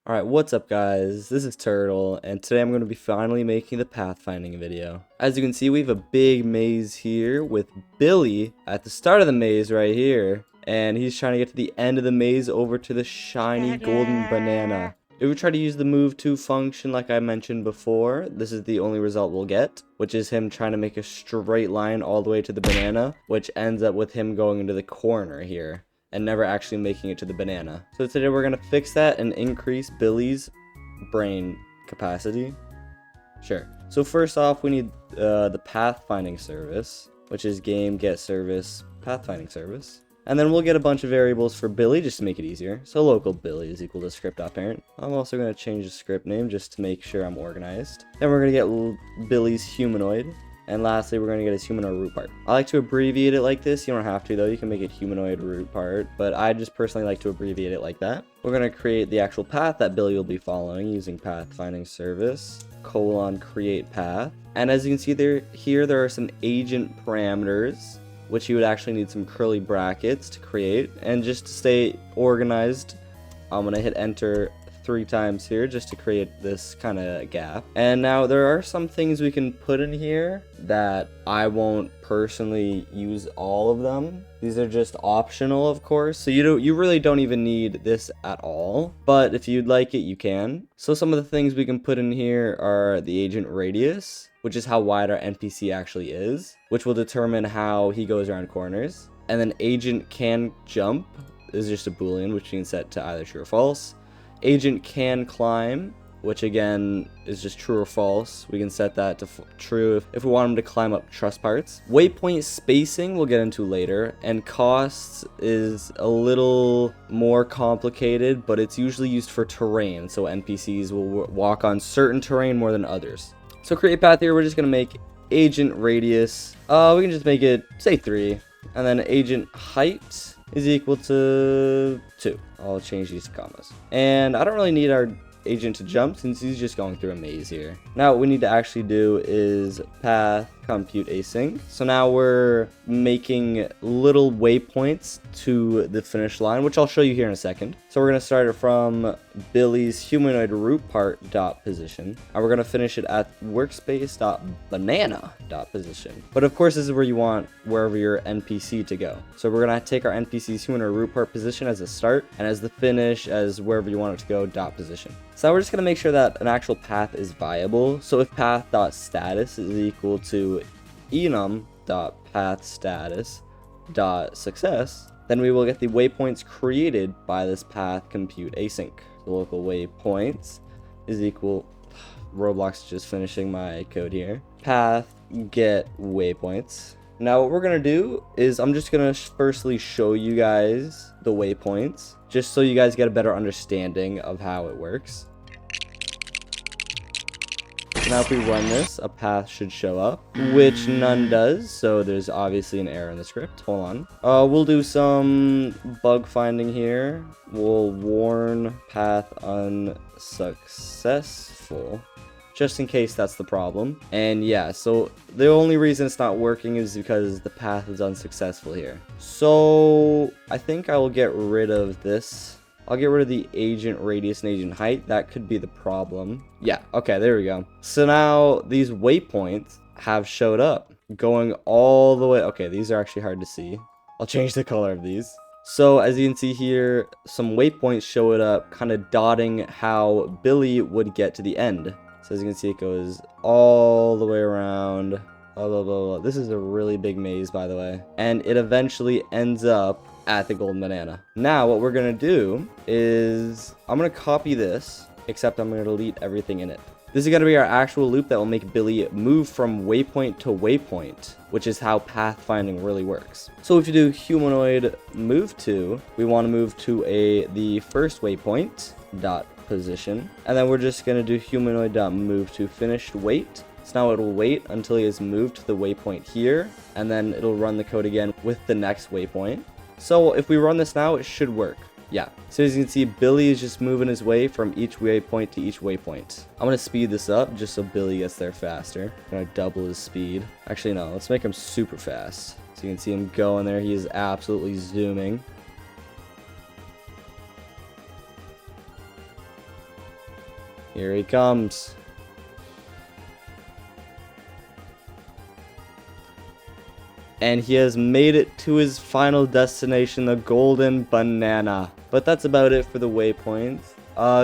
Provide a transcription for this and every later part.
Alright, what's up guys? This is Turtle, and today I'm going to be finally making the pathfinding video. As you can see, we have a big maze here with Billy at the start of the maze right here. And he's trying to get to the end of the maze over to the shiny golden banana. If we try to use the move to function like I mentioned before, this is the only result we'll get, which is him trying to make a straight line all the way to the banana, which ends up with him going into the corner here and never actually making it to the banana. So today we're going to fix that and increase Billy's brain capacity. Sure. So first off, we need the pathfinding service, which is game get service pathfinding service. And then we'll get a bunch of variables for Billy just to make it easier. So local Billy is equal to script.parent. I'm also going to change the script name just to make sure I'm organized. Then we're going to get Billy's humanoid. And lastly, we're going to get his humanoid root part. I like to abbreviate it like this. You don't have to, though. You can make it humanoid root part. But I just personally like to abbreviate it like that. We're going to create the actual path that Billy will be following using pathfinding service, create path. And as you can see there are some agent parameters, which you would actually need some curly brackets to create. And just to stay organized, I'm going to hit enter 3 times here just to create this kind of gap. And now there are some things we can put in here that I won't personally use all of them. These are just optional, of course, so you really don't even need this at all, but if you'd like it, you can. So some of the things we can put in here are the agent radius, which is how wide our NPC actually is, which will determine how he goes around corners. And then agent can jump is just a boolean, which you can set to either true or false. Agent can climb, which again is just true or false. We can set that to true if we want him to climb up truss parts. Waypoint spacing we'll get into later, and costs is a little more complicated, but it's usually used for terrain, so NPCs will walk on certain terrain more than others. So create path here, we're just gonna make agent radius. We can just make it say 3, and then agent height is equal to 2. I'll change these to commas. And I don't really need our agent to jump since he's just going through a maze here. Now what we need to actually do is path compute async. So now we're making little waypoints to the finish line, which I'll show you here in a second. So we're going to start it from Billy's humanoid root part dot position, and we're going to finish it at workspace dot banana dot position. But of course this is where you want wherever your NPC to go. So we're going to take our NPC's humanoid root part position as a start, and as the finish as wherever you want it to go dot position. So now we're just going to make sure that an actual path is viable. So if path.status is equal to enum.pathStatus.success, then we will get the waypoints created by this path compute async. So local waypoints is equal, Roblox is just finishing my code here, path get waypoints. Now what we're going to do is I'm just going to firstly show you guys the waypoints, just so you guys get a better understanding of how it works. Now if we run this, a path should show up, which none does, so there's obviously an error in the script. Hold on. We'll do some bug finding here. We'll warn path unsuccessful, just in case that's the problem. And yeah, so the only reason it's not working is because the path is unsuccessful here. So I think I will get rid of this. I'll get rid of the agent radius and agent height. That could be the problem. Yeah, okay, there we go. So now these waypoints have showed up, going all the way. Okay, these are actually hard to see. I'll change the color of these. So as you can see here, some waypoints showed up, kind of dotting how Billy would get to the end. So as you can see, it goes all the way around. Blah, blah, blah, blah. This is a really big maze, by the way. And it eventually ends up at the golden banana. Now what we're gonna do is I'm gonna copy this, except I'm gonna delete everything in it. This is gonna be our actual loop that will make Billy move from waypoint to waypoint, which is how pathfinding really works. So if you do humanoid move to, we want to move to the first waypoint dot position, and then we're just gonna do humanoid dot move to finished wait. So now it'll wait until he has moved to the waypoint here, and then it'll run the code again with the next waypoint. So if we run this now, it should work. Yeah. So as you can see, Billy is just moving his way from each waypoint to each waypoint. I'm going to speed this up just so Billy gets there faster. I'm going to double his speed. Actually, no. Let's make him super fast. So you can see him going there. He is absolutely zooming. Here he comes. And he has made it to his final destination, the golden banana. But that's about it for the waypoints.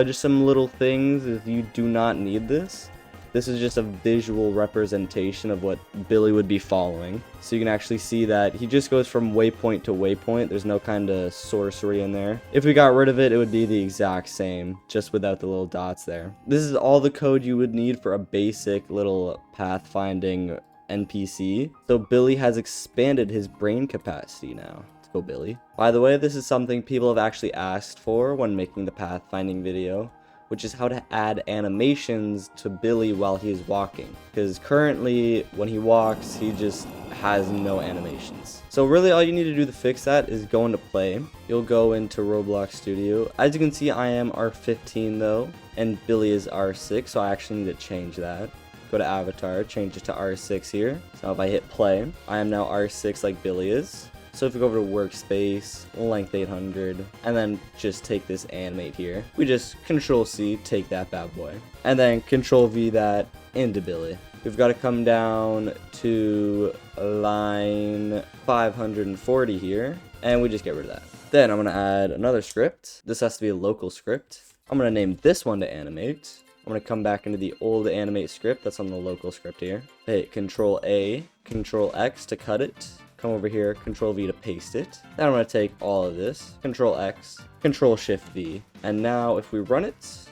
Just some little things if you do not need this. This is just a visual representation of what Billy would be following. So you can actually see that he just goes from waypoint to waypoint. There's no kind of sorcery in there. If we got rid of it, it would be the exact same, just without the little dots there. This is all the code you would need for a basic little pathfinding NPC. So Billy has expanded his brain capacity now. Let's go, Billy. By the way, this is something people have actually asked for when making the pathfinding video, which is how to add animations to Billy while he's walking. Because currently, when he walks, he just has no animations. So really all you need to do to fix that is go into play. You'll go into Roblox Studio. As you can see, I am R15 though, and Billy is R6, so I actually need to change that. Go to avatar, change it to R6 here. So now if I hit play, I am now R6 like Billy is. So if we go over to workspace, length 800, and then just take this animate here, we just Control C, take that bad boy, and then Control V that into Billy. We've got to come down to line 540 here, and we just get rid of that. Then I'm going to add another script. This has to be a local script. I'm going to name this one to animate. I'm going to come back into the old animate script that's on the local script here. Hit Control A, Control X to cut it. Come over here, Control V to paste it. Then I'm going to take all of this, Control X, Control Shift V. And now if we run it,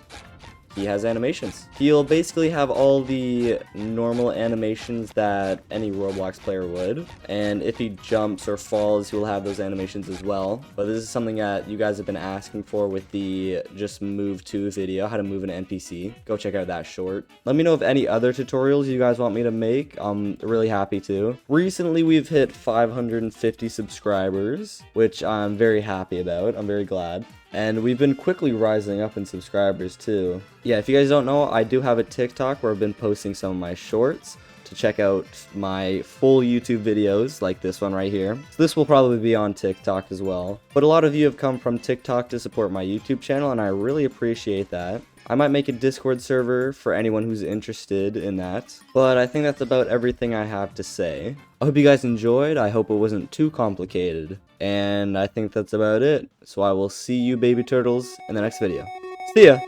he has animations. He'll basically have all the normal animations that any Roblox player would. And if he jumps or falls, he'll have those animations as well. But this is something that you guys have been asking for with the just move to video, how to move an NPC. Go check out that short. Let me know if any other tutorials you guys want me to make. I'm really happy to. Recently, we've hit 550 subscribers, which I'm very happy about. I'm very glad. And we've been quickly rising up in subscribers too. Yeah, if you guys don't know, I do have a TikTok where I've been posting some of my shorts to check out my full YouTube videos like this one right here. So this will probably be on TikTok as well. But a lot of you have come from TikTok to support my YouTube channel, and I really appreciate that. I might make a Discord server for anyone who's interested in that. But I think that's about everything I have to say. I hope you guys enjoyed. I hope it wasn't too complicated. And I think that's about it. So I will see you baby turtles in the next video. See ya!